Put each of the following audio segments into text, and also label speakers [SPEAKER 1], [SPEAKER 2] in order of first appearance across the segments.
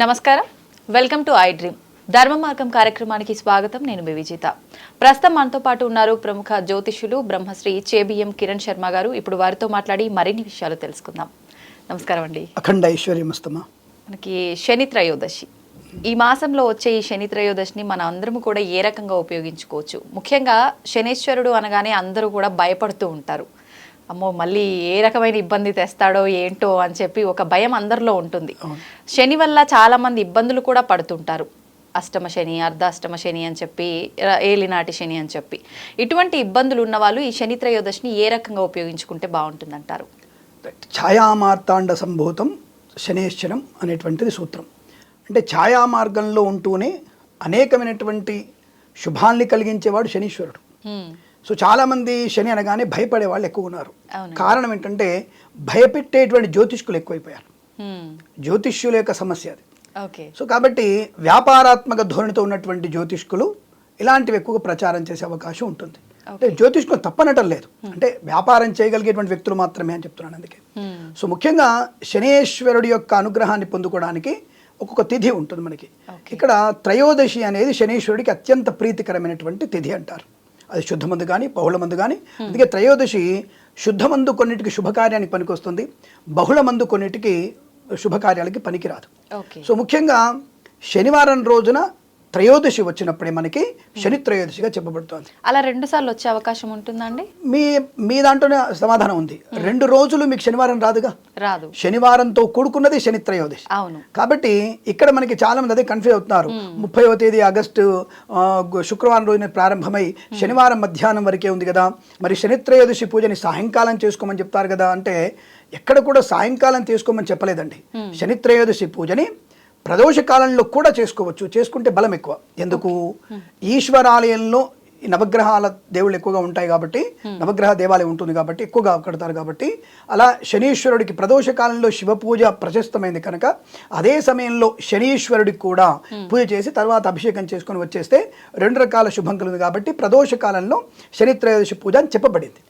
[SPEAKER 1] నమస్కారం, welcome to I dream. ధర్మ మార్గం కార్యక్రమానికి స్వాగతం. నేను మీ విజేత. ప్రస్తుతం మనతో పాటు ఉన్నారు ప్రముఖ జ్యోతిష్యులు బ్రహ్మశ్రీ చేబిఎం కిరణ్ శర్మ గారు. ఇప్పుడు వారితో మాట్లాడి మరిన్ని విషయాలు తెలుసుకుందాం. నమస్కారం అండి.
[SPEAKER 2] అఖండ ఐశ్వర్యమస్తమా.
[SPEAKER 1] మనకి శని త్రయోదశి, ఈ మాసంలో వచ్చే ఈ శని త్రయోదశిని మన అందరం కూడా ఏ రకంగా ఉపయోగించుకోవచ్చు? ముఖ్యంగా శనేశ్వరుడు అనగానే అందరూ కూడా భయపడుతూ ఉంటారు. అమ్మో మళ్ళీ ఏ రకమైన ఇబ్బంది తెస్తాడో ఏంటో అని చెప్పి ఒక భయం అందరిలో ఉంటుంది. శని వల్ల చాలా మంది ఇబ్బందులు కూడా పడుతుంటారు. అష్టమ శని, అర్ధాష్టమ శని అని చెప్పి, ఏలినాటి శని అని చెప్పి, ఇటువంటి ఇబ్బందులు ఉన్న వాళ్ళు ఈ శని త్రయోదశిని ఏ రకంగా ఉపయోగించుకుంటే బాగుంటుందంటారు?
[SPEAKER 2] ఛాయామార్తాండ సంభూతం శనేశ్వరం అనేటువంటిది సూత్రం. అంటే ఛాయా మార్గంలో ఉంటూనే అనేకమైనటువంటి శుభాల్ని కలిగించేవాడు శనీశ్వరుడు. సో చాలామంది శని అనగానే భయపడే వాళ్ళు ఎక్కువ ఉన్నారు. కారణం ఏంటంటే భయపెట్టేటువంటి జ్యోతిష్కులు ఎక్కువైపోయారు. జ్యోతిష్యుల యొక్క సమస్య అది. సో కాబట్టి వ్యాపారాత్మక ధోరణితో ఉన్నటువంటి జ్యోతిష్కులు ఇలాంటివి ఎక్కువగా ప్రచారం చేసే అవకాశం ఉంటుంది. అంటే జ్యోతిష్కులు తప్పనటం లేదు, అంటే వ్యాపారం చేయగలిగేటువంటి వ్యక్తులు మాత్రమే అని చెప్తున్నాను. అందుకే సో ముఖ్యంగా శనేశ్వరుడి యొక్క అనుగ్రహాన్ని పొందుకోవడానికి ఒక్కొక్క తిథి ఉంటుంది మనకి. ఇక్కడ త్రయోదశి అనేది శనీశ్వరుడికి అత్యంత ప్రీతికరమైనటువంటి తిథి అంటారు. అది శుద్ధమందు కానీ బహుళమందు కానీ. అందుకే త్రయోదశి శుద్ధమందు కొన్నిటికి శుభకార్యానికి పనికొస్తుంది, బహుళమందు కొన్నిటికి శుభకార్యాలకి పనికిరాదు. సో ముఖ్యంగా శనివారం రోజున త్రయోదశి వచ్చినప్పుడే మనకి శని త్రయోదశిగా చెప్పబడుతోంది.
[SPEAKER 1] అలా 2 సార్లు వచ్చే అవకాశం ఉంటుందండి?
[SPEAKER 2] మీ దాంట్లోనే సమాధానం ఉంది. 2 రోజులు మీకు శనివారం రాదు. శనివారంతో కూడుకున్నది శని త్రయోదశి.
[SPEAKER 1] అవును.
[SPEAKER 2] కాబట్టి ఇక్కడ మనకి చాలా మంది అదే కన్ఫ్యూజ్ అవుతున్నారు. 30వ తేదీ ఆగస్టు శుక్రవారం రోజున ప్రారంభమై శనివారం మధ్యాహ్నం వరకే ఉంది కదా, మరి శని త్రయోదశి పూజని సాయంకాలం చేసుకోమని చెప్తారు కదా అంటే ఎక్కడ కూడా సాయంకాలం చేసుకోమని చెప్పలేదండి. శని త్రయోదశి పూజని ప్రదోష కాలంలో కూడా చేసుకోవచ్చు, చేసుకుంటే బలం ఎక్కువ. ఎందుకు? ఈశ్వరాలయంలో ఈ నవగ్రహాల దేవుళ్ళు ఎక్కువగా ఉంటాయి కాబట్టి, నవగ్రహ దేవాలయం ఉంటుంది కాబట్టి ఎక్కువగా కడతారు కాబట్టి, అలా శనీశ్వరుడికి ప్రదోష కాలంలో శివ పూజ ప్రశస్తమైంది కనుక అదే సమయంలో శనీశ్వరుడికి కూడా పూజ చేసి తర్వాత అభిషేకం చేసుకొని వచ్చేస్తే 2 రకాల శుభం కలుగుతుంది. కాబట్టి ప్రదోష కాలంలో శని త్రయోదశి పూజ అని చెప్పబడింది.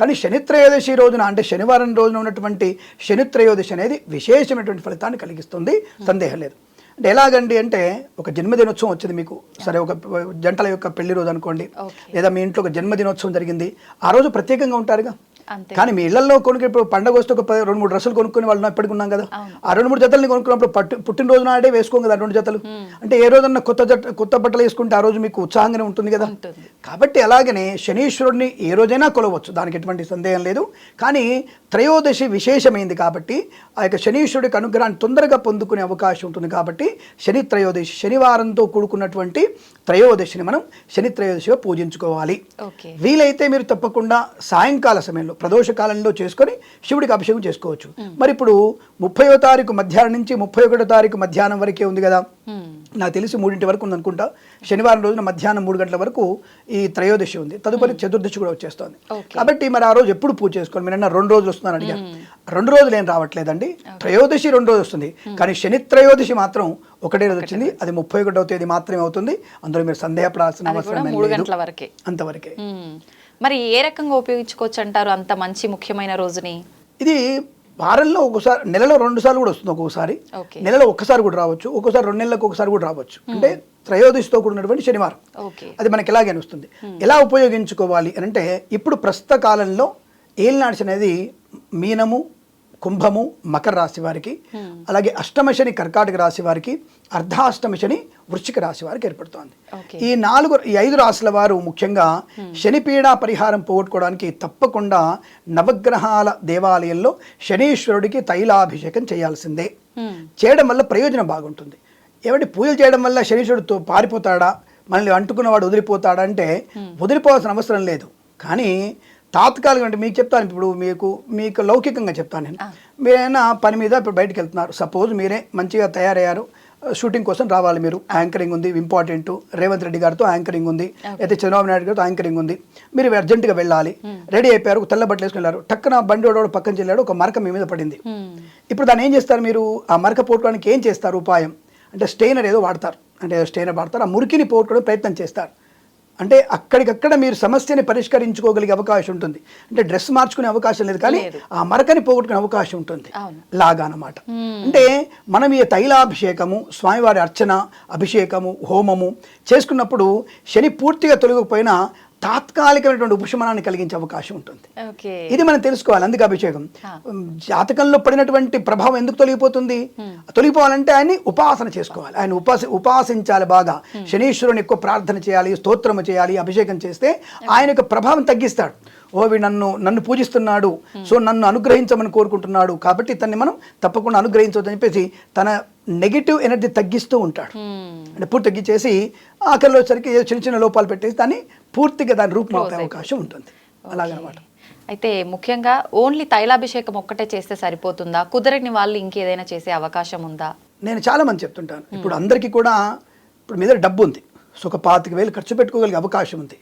[SPEAKER 2] కానీ శని త్రయోదశి రోజున అంటే శనివారం రోజున ఉన్నటువంటి శని త్రయోదశి అనేది విశేషమైనటువంటి ఫలితాన్ని కలిగిస్తుంది, సందేహం లేదు. అంటే ఎలాగండి అంటే ఒక జన్మదినోత్సవం వచ్చింది మీకు, సరే ఒక జంటల యొక్క పెళ్లి రోజు అనుకోండి, లేదా మీ ఇంట్లో ఒక జన్మదినోత్సవం జరిగింది, ఆ రోజు ప్రత్యేకంగా ఉంటారుగా. కానీ మీ ఇళ్లలో కొనుక్కు ఇప్పుడు పండగ వస్తే ఒక 2-3 డ్రెస్సులు కొనుక్కుని వాళ్ళు ఎప్పటికి ఉన్నాం కదా, ఆ 2-3 జతల్ని కొనుక్కున్నప్పుడు పుట్టినరోజు నాడే వేసుకోం కదా 2 జతలు. అంటే ఏ రోజన్నా కొత్త బట్టలు వేసుకుంటే ఆ రోజు మీకు ఉత్సాహంగానే ఉంటుంది కదా. కాబట్టి అలాగనే శనీశ్వరుడిని ఏ రోజైనా కొలవచ్చు, దానికి ఎటువంటి సందేహం లేదు. కానీ త్రయోదశి విశేషమైంది కాబట్టి ఆ యొక్క శనీశ్వరుడికి అనుగ్రహాన్ని తొందరగా పొందుకునే అవకాశం ఉంటుంది. కాబట్టి శని త్రయోదశి, శనివారంతో కూడుకున్నటువంటి త్రయోదశిని మనం శని త్రయోదశిగా పూజించుకోవాలి. వీలైతే మీరు తప్పకుండా సాయంకాల సమయంలో ప్రదోష కాలంలో చేసుకొని శివుడికి అభిషేకం చేసుకోవచ్చు. మరి ఇప్పుడు 30వ తారీఖు మధ్యాహ్నం నుంచి 31వ తారీఖు మధ్యాహ్నం వరకే ఉంది కదా, నాకు తెలిసి 3 వరకు ఉంది అనుకుంటా. శనివారం రోజున మధ్యాహ్నం 3 గంటల వరకు ఈ త్రయోదశి ఉంది, తదుపరి చతుర్దశి కూడా వచ్చేస్తుంది. కాబట్టి మరి ఆ రోజు ఎప్పుడు పూజ చేసుకోవాలి? మీరు 2 రోజులు వస్తున్నారు అడిగారు. 2 రోజులు ఏం రావట్లేదండి, త్రయోదశి 2 రోజులు వస్తుంది. కానీ శని త్రయోదశి మాత్రం ఒకటే రోజు వచ్చింది, అది 31వ తేదీ మాత్రమే అవుతుంది. అందులో మీరు సందేహపడాల్సిన అవసరం లేదు, అంతవరకే.
[SPEAKER 1] మరి ఏ రకంగా ఉపయోగించుకోవచ్చు అంటారు అంత మంచి ముఖ్యమైన రోజుని?
[SPEAKER 2] ఇది వారంలో ఒకసారి, నెలలో 2 సార్లు కూడా వస్తుంది, ఒక్కొక్కసారి నెలలో ఒక్కసారి కూడా రావచ్చు, ఒక్కోసారి 2 నెలలకు ఒకసారి కూడా రావచ్చు. అంటే త్రయోదశితో కూడినటువంటి శనివారం, అది మనకి ఎలాగైనా వస్తుంది. ఎలా ఉపయోగించుకోవాలి అని అంటే ఇప్పుడు ప్రస్తుత కాలంలో ఏలినాటి అనేది మీనము, కుంభము, మకర రాశి వారికి, అలాగే అష్టమ శని కర్కాటక రాశి వారికి, అర్ధాష్టమ శని వృశ్చిక రాశి వారికి ఏర్పడుతోంది. ఈ 5 రాశుల వారు ముఖ్యంగా శనిపీడా పరిహారం పోగొట్టుకోవడానికి తప్పకుండా నవగ్రహాల దేవాలయంలో శనీశ్వరుడికి తైలాభిషేకం చేయాల్సిందే. చేయడం వల్ల ప్రయోజనం బాగుంటుంది. ఏమంటే పూజలు చేయడం వల్ల శనీశ్వరుడితో పారిపోతాడా, మనల్ని అంటుకున్నవాడు వదిలిపోతాడా అంటే వదిలిపోవాల్సిన అవసరం లేదు. కానీ తాత్కాలిక అంటే మీకు చెప్తాను, ఇప్పుడు మీకు లౌకికంగా చెప్తాను నేను. మీరైనా పని మీద ఇప్పుడు బయటకు వెళ్తున్నారు, సపోజ్ మీరే మంచిగా తయారయ్యారు, షూటింగ్ కోసం రావాలి, మీరు యాంకరింగ్ ఉంది ఇంపార్టెంట్, రేవంత్ రెడ్డి గారితో యాంకరింగ్ ఉంది, అయితే చంద్రబాబు నాయుడు గారితో యాంకరింగ్ ఉంది, మీరు అర్జెంటుగా వెళ్ళాలి, రెడీ అయిపోయారు, తెల్ల బట్టలు వేసుకెళ్ళారు, టక్కున బండి వాడు పక్కన చెల్లాడు, ఒక మరక మీ మీద పడింది. ఇప్పుడు దాన్ని ఏం చేస్తారు మీరు? ఆ మరక పోవడానికి ఏం చేస్తారు ఉపాయం అంటే స్టెయినర్ ఏదో వాడతారు, అంటే స్టెయినర్ వాడతారు, ఆ మురికిని పోగొట్టుకోవడం ప్రయత్నం చేస్తారు. అంటే అక్కడికక్కడ మీరు సమస్యని పరిష్కరించుకోగలిగే అవకాశం ఉంటుంది. అంటే డ్రెస్ మార్చుకునే అవకాశం లేదు, కానీ ఆ మరకని పోగొట్టుకునే అవకాశం ఉంటుంది లాగా అన్నమాట. అంటే మనం ఈ తైలాభిషేకము, స్వామివారి అర్చన, అభిషేకము, హోమము చేసుకున్నప్పుడు శని పూర్తిగా తొలగకపోయినా తాత్కాలికమైనటువంటి ఉపశమనాన్ని కలిగించే అవకాశం ఉంటుంది. ఇది మనం తెలుసుకోవాలి. అందుకే అభిషేకం జాతకంలో పడినటువంటి ప్రభావం ఎందుకు తొలగిపోతుంది? తొలగిపోవాలంటే ఆయన్ని ఉపాసన చేసుకోవాలి, ఆయన ఉపాసించాలి బాగా. శనీశ్వరుని ఎక్కువ ప్రార్థన చేయాలి, స్తోత్రము చేయాలి. అభిషేకం చేస్తే ఆయన యొక్క ప్రభావం తగ్గిస్తాడు. వీడు నన్ను పూజిస్తున్నాడు, సో నన్ను అనుగ్రహించమని కోరుకుంటున్నాడు, కాబట్టి తన్ని మనం తప్పకుండా అనుగ్రహించవద్దని చెప్పేసి తన నెగిటివ్ ఎనర్జీ తగ్గిస్తూ ఉంటాడు. అంటే పూర్తి తగ్గించేసి ఆఖరిలో వచ్చరికి చిన్న చిన్న లోపాలు పెట్టేసి దాన్ని పూర్తిగా దాని రూపమాపే అవకాశం ఉంటుంది. అలాగనమాట.
[SPEAKER 1] అయితే ముఖ్యంగా ఓన్లీ తైలాభిషేకం ఒక్కటే చేస్తే సరిపోతుందా? కుదరని వాళ్ళు ఇంకేదైనా చేసే అవకాశం ఉందా?
[SPEAKER 2] నేను చాలా మంది చెప్తుంటాను, ఇప్పుడు అందరికీ కూడా ఇప్పుడు మీద డబ్బు ఉంది, సో ఒక 25,000 ఖర్చు పెట్టుకోగలిగే అవకాశం ఉంది.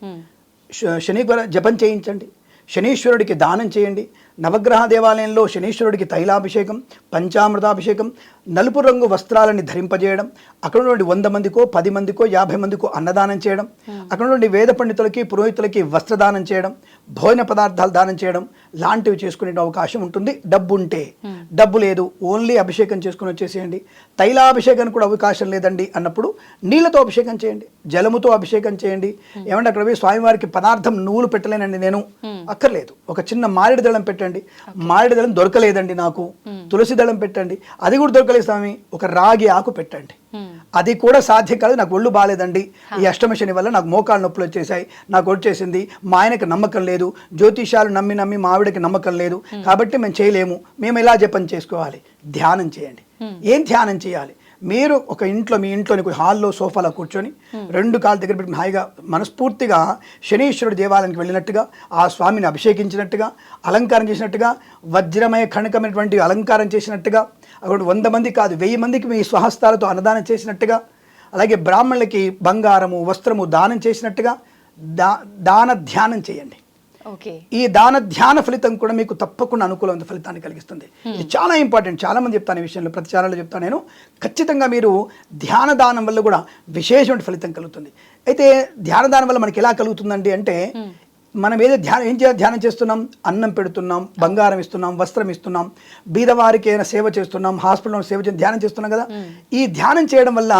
[SPEAKER 2] శనివార జపం చేయించండి, శనీశ్వరుడికి దానం చేయండి. నవగ్రహ దేవాలయంలో శనీశ్వరుడికి తైలాభిషేకం, పంచామృతాభిషేకం, నలుపు రంగు వస్త్రాలని ధరింపజేయడం, అక్కడ నుండి 100 మందికో 10 మందికో 50 మందికో అన్నదానం చేయడం, అక్కడ నుండి వేద పండితులకి పురోహితులకి వస్త్రదానం చేయడం, భోజన పదార్థాలు దానం చేయడం లాంటివి చేసుకునే అవకాశం ఉంటుంది డబ్బు ఉంటే. డబ్బు లేదు, ఓన్లీ అభిషేకం చేసుకుని వచ్చేసేయండి. తైలాభిషేకానికి కూడా అవకాశం లేదండి అన్నప్పుడు నీళ్లతో అభిషేకం చేయండి, జలముతో అభిషేకం చేయండి. ఏమంటే అక్కడ పోయి స్వామివారికి పదార్థం నువ్వులు పెట్టలేనండి నేను, అక్కర్లేదు. ఒక చిన్న మారేడు దళం పెట్టండి, మారేడు దళం దొరకలేదండి నాకు, తులసి దళం పెట్టండి, అది కూడా దొరకలేదు స్వామి, ఒక రాగి ఆకు పెట్టండి, అది కూడా సాధ్యం కాదు, నాకు ఒళ్ళు బాగాలేదండి, ఈ అష్టమ శని వల్ల నాకు మోకాళ్ళ నొప్పులు వచ్చేసాయి, నాకు వచ్చేసింది, మా ఆయనకి నమ్మకం లేదు, జ్యోతిషాలు నమ్మి మా ఆవిడకి నమ్మకం లేదు, కాబట్టి మేము చేయలేము, మేము ఎలా జపం చేసుకోవాలి? ధ్యానం చేయండి. ఏం ధ్యానం చేయాలి? మీరు ఒక ఇంట్లో, మీ ఇంట్లోని హాల్లో సోఫాలో కూర్చొని 2 కాళ్ళ దగ్గర పెట్టి హాయిగా మనస్ఫూర్తిగా శనీశ్వరుడి దేవాలయానికి వెళ్ళినట్టుగా, ఆ స్వామిని అభిషేకించినట్టుగా, అలంకారం చేసినట్టుగా, వజ్రమయ కణకమైనటువంటి అలంకారం చేసినట్టుగా, అక్కడ 100 మంది కాదు 1000 మందికి మీ స్వహస్తాలతో అన్నదానం చేసినట్టుగా, అలాగే బ్రాహ్మణులకి బంగారము వస్త్రము దానం చేసినట్టుగా దాన ధ్యానం చేయండి. ఈ దాన ధ్యాన ఫలితం కూడా మీకు తప్పకుండా అనుకూలమైన ఫలితాన్ని కలిగిస్తుంది. ఇది చాలా ఇంపార్టెంట్. చాలా మంది చెప్తాను ఈ విషయంలో, ప్రతి ఛానల్లో చెప్తాను నేను. ఖచ్చితంగా మీరు ధ్యాన దానం వల్ల కూడా విశేషమైన ఫలితం కలుగుతుంది. అయితే ధ్యాన దానం వల్ల మనకి ఎలా కలుగుతుందండి అంటే, మనం ధ్యానం చేస్తున్నాం, అన్నం పెడుతున్నాం, బంగారం ఇస్తున్నాం, వస్త్రం ఇస్తున్నాం, బీదవారికి ఏదైనా సేవ చేస్తున్నాం, హాస్పిటల్లో సేవ ధ్యానం చేస్తున్నాం కదా. ఈ ధ్యానం చేయడం వల్ల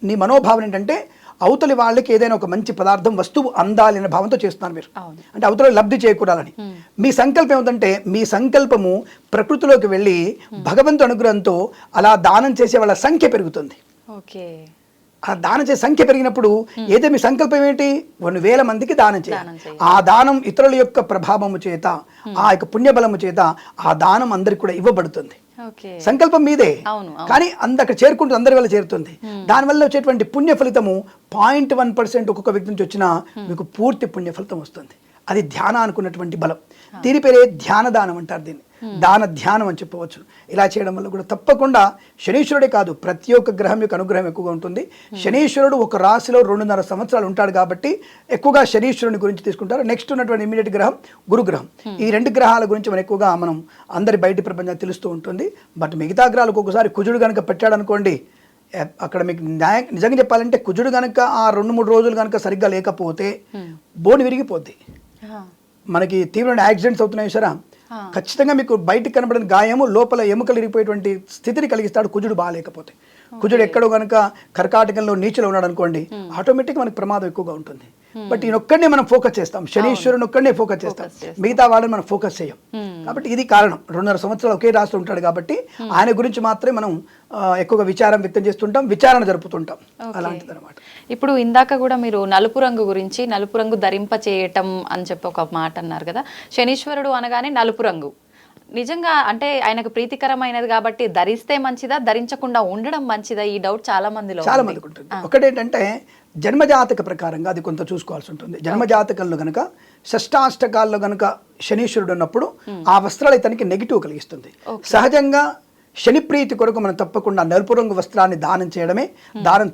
[SPEAKER 2] నీ మనోభావన ఏంటంటే, అవతలి వాళ్ళకి ఏదైనా ఒక మంచి పదార్థం వస్తువు అందాలి అనే భావంతో చేస్తున్నారు మీరు, అంటే అవతల లబ్ధి చేకూరాలని. మీ సంకల్పం ఏమిటంటే, మీ సంకల్పము ప్రకృతిలోకి వెళ్ళి భగవంతు అనుగ్రహంతో అలా దానం చేసే వాళ్ళ సంఖ్య పెరుగుతుంది. ఆ దానం చేసే సంఖ్య పెరిగినప్పుడు ఏదో మీ సంకల్పం ఏంటి? 1,000 మందికి దానం చేయాలి. ఆ దానం ఇతరుల యొక్క ప్రభావము చేత, ఆ యొక్క పుణ్యబలము చేత ఆ దానం అందరికి కూడా ఇవ్వబడుతుంది. సంకల్పం మీదే, కానీ అక్కడ చేరుకుంటూ అందరి వల్ల చేరుతుంది. దానివల్ల వచ్చేటువంటి పుణ్య ఫలితము 0.1% ఒక్కొక్క వ్యక్తి నుంచి వచ్చినా మీకు పూర్తి పుణ్య ఫలితం వస్తుంది. అది ధ్యానానికి ఉన్నటువంటి బలం. దీని పేరే ధ్యాన దానం అంటారు, దీన్ని దాన ధ్యానం అని చెప్పవచ్చు. ఇలా చేయడం వల్ల కూడా తప్పకుండా శనీశ్వరుడే కాదు, ప్రతి ఒక్క గ్రహం యొక్క అనుగ్రహం ఎక్కువగా ఉంటుంది. శనీశ్వరుడు ఒక రాశిలో 2.5 సంవత్సరాలు ఉంటాడు కాబట్టి ఎక్కువగా శనీశ్వరుని గురించి తీసుకుంటారు. నెక్స్ట్ ఉన్నటువంటి ఇమీడియట్ గ్రహం గురుగ్రహం. ఈ 2 గ్రహాల గురించి మనం ఎక్కువగా అందరి బయటి ప్రపంచం తెలుస్తూ ఉంటుంది. బట్ మిగతా గ్రహాలకు ఒక్కొక్కసారి కుజుడు కనుక పెట్టాడనుకోండి, అక్కడ మీకు నిజంగా చెప్పాలంటే కుజుడు కనుక ఆ 2-3 రోజులు కనుక సరిగ్గా లేకపోతే బోన్ విరిగిపోద్ది. మనకి తీవ్రమైన యాక్సిడెంట్స్ అవుతున్నాయి సరే, ఖచ్చితంగా మీకు బయటికి కనబడిన గాయము లోపల ఎముకలు ఇరిగిపోయేటువంటి స్థితిని కలిగిస్తాడు కుజుడు బాగాలేకపోతే. కుజుడు ఎక్కడో కనుక కర్కాటకంలో నీచులో ఉన్నాడు అనుకోండి, ఆటోమేటిక్ మనకు ప్రమాదం ఎక్కువగా ఉంటుంది. బట్ ఈయనొక్కడనే మనం ఫోకస్ చేస్తాం, శనీశ్వరుని ఒక్కడనే ఫోకస్ చేస్తాం, మిగతా వాళ్ళని మనం ఫోకస్ చేయం. కాబట్టి ఇది కారణం. 2.5 సంవత్సరాలు ఒకే రాష్ట్రం ఉంటాడు కాబట్టి ఆయన గురించి మాత్రమే మనం ఎక్కువగా విచారం వ్యక్తం చేస్తుంటాం, విచారణ జరుపుతుంటాం. అలాంటిది అనమాట.
[SPEAKER 1] ఇప్పుడు ఇందాక కూడా మీరు నలుపు రంగు గురించి, నలుపు రంగు ధరింప చేయటం అని చెప్పి ఒక మాట అన్నారు కదా. శనీశ్వరుడు అనగానే నలుపు రంగు నిజంగా అంటే ఆయనకు ప్రీతికరమైనది కాబట్టి ధరిస్తే మంచిదా, ధరించకుండా ఉండడం మంచిదా? ఈ డౌట్ చాలా మందికి
[SPEAKER 2] ఉంటుంది. ఒకటేంటంటే జన్మజాతక ప్రకారంగా అది కొంత చూసుకోవాల్సి ఉంటుంది. జన్మజాతకంలో గనక షష్టాష్టకాల్లో గనక శనీశ్వరుడు ఉన్నప్పుడు ఆ వస్త్రాలు ఇతనికి నెగిటివ్ కలిగిస్తుంది. సహజంగా శని ప్రీతి కొరకు మనం తప్పకుండా నలుపు రంగు వస్త్రాన్ని దానం చేయడమే, దానం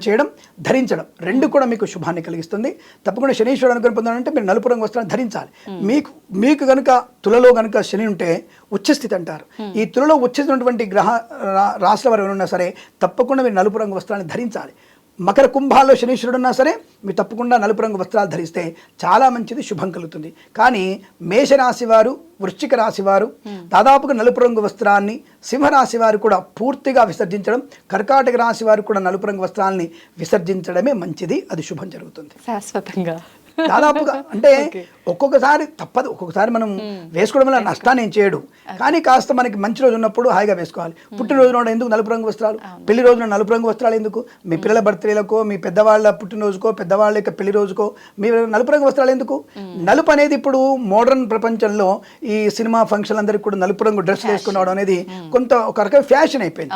[SPEAKER 2] చేయడం, ధరించడం 2 కూడా మీకు శుభాన్ని కలిగిస్తుంది. తప్పకుండా శనీశ్వరుడు అనుగ్రహం పొందాలంటే మీరు నలుపు రంగు వస్త్రాన్ని ధరించాలి. మీకు కనుక తులలో కనుక శని ఉంటే ఉచ్చస్థితి అంటారు. ఈ తులలో ఉచ్చసినటువంటి రాశుల వారు ఎవరున్నా సరే తప్పకుండా మీరు నలుపు రంగు వస్త్రాన్ని ధరించాలి. మకర కుంభాల్లో శనీశ్వరుడు ఉన్నా సరే మీరు తప్పకుండా నలుపు రంగు వస్త్రాలు ధరిస్తే చాలా మంచిది, శుభం కలుగుతుంది. కానీ మేషరాశి వారు, వృశ్చిక రాశి వారు దాదాపుగా నలుపు రంగు వస్త్రాన్ని, సింహరాశి వారు కూడా పూర్తిగా విసర్జించడం, కర్కాటక రాశి వారు కూడా నలుపు రంగు వస్త్రాన్ని విసర్జించడమే మంచిది, అది శుభం జరుగుతుంది
[SPEAKER 1] శాశ్వతంగా.
[SPEAKER 2] దాదాపుగా. అంటే ఒక్కొక్కసారి తప్పదు, ఒక్కొక్కసారి మనం వేసుకోవడం వల్ల నష్టాన్ని ఏం చేయడు, కానీ కాస్త మనకి మంచి రోజు ఉన్నప్పుడు హాయిగా వేసుకోవాలి. పుట్టినరోజున ఎందుకు నలుపు రంగు వస్త్రాలు, పెళ్లి రోజున నలుపు రంగు వస్త్రాలు ఎందుకు, మీ పిల్లల బర్త్డేలకో, మీ పెద్దవాళ్ళ పుట్టినరోజుకో, పెద్దవాళ్ళ యొక్క పెళ్లి రోజుకో మీరు నలుపు రంగు వస్త్రాలు ఎందుకు? నలుపు అనేది ఇప్పుడు మోడర్న్ ప్రపంచంలో ఈ సినిమా ఫంక్షన్ అందరికి కూడా నలుపు రంగు డ్రెస్ వేసుకున్నాడు అనేది కొంత ఒక రకమైన ఫ్యాషన్ అయిపోయింది.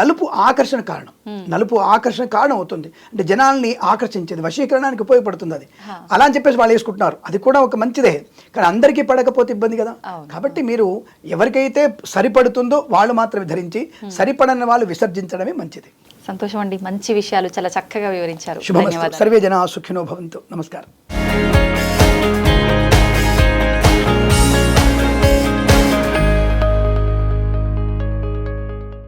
[SPEAKER 2] నలుపు ఆకర్షణ కారణం, నలుపు ఆకర్షణ కారణం అవుతుంది. అంటే జనాల్ని ఆకర్షించేది, వశీకరణానికి ఉపయోగపడుతుంది అది. అలా అని చెప్పేసి వాళ్ళు వేసుకుంటున్నారు, అది కూడా ఒక మంచిదే, కానీ అందరికీ పడకపోతే ఇబ్బంది కదా. కాబట్టి మీరు ఎవరికైతే సరిపడుతుందో వాళ్ళు మాత్రమే ధరించి, సరిపడని వాళ్ళు విసర్జించడమే మంచిది.
[SPEAKER 1] సంతోషం అండి, మంచి విషయాలు చాలా చక్కగా వివరించారు.
[SPEAKER 2] శుభమస్తు. సర్వే జనా సుఖినో భవంతు. నమస్కారం.